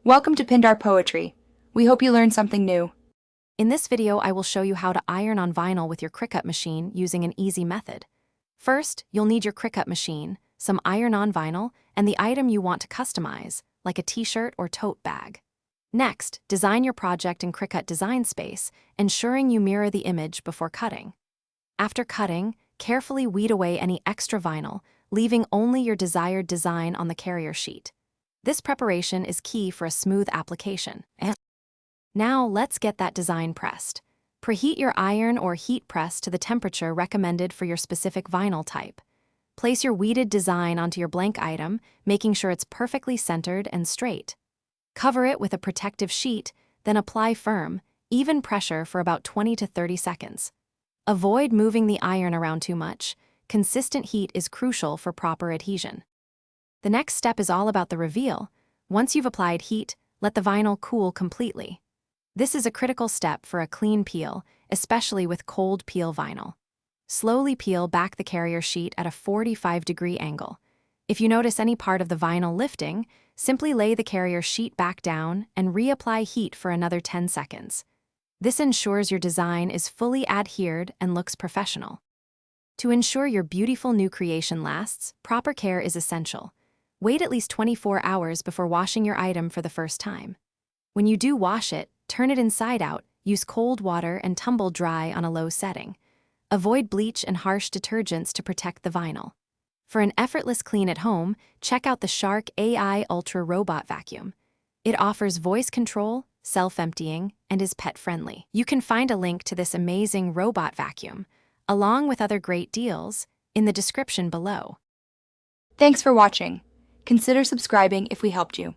Welcome to Pindar Poetry. We hope you learned something new. In this video, I will show you how to iron on vinyl with your Cricut machine using an easy method. First, you'll need your Cricut machine, some iron-on vinyl, and the item you want to customize, like a t-shirt or tote bag. Next, design your project in Cricut Design Space, ensuring you mirror the image before cutting. After cutting, carefully weed away any extra vinyl, leaving only your desired design on the carrier sheet. This preparation is key for a smooth application. Now, let's get that design pressed. Preheat your iron or heat press to the temperature recommended for your specific vinyl type. Place your weeded design onto your blank item, making sure it's perfectly centered and straight. Cover it with a protective sheet, then apply firm, even pressure for about 20 to 30 seconds. Avoid moving the iron around too much. Consistent heat is crucial for proper adhesion. The next step is all about the reveal. Once you've applied heat, let the vinyl cool completely. This is a critical step for a clean peel, especially with cold peel vinyl. Slowly peel back the carrier sheet at a 45-degree angle. If you notice any part of the vinyl lifting, simply lay the carrier sheet back down and reapply heat for another 10 seconds. This ensures your design is fully adhered and looks professional. To ensure your beautiful new creation lasts, proper care is essential. Wait at least 24 hours before washing your item for the first time. When you do wash it, turn it inside out, use cold water and tumble dry on a low setting. Avoid bleach and harsh detergents to protect the vinyl. For an effortless clean at home, check out the Shark AI Ultra Robot Vacuum. It offers voice control, self-emptying, and is pet-friendly. You can find a link to this amazing robot vacuum, along with other great deals, in the description below. Thanks for watching. Consider subscribing if we helped you.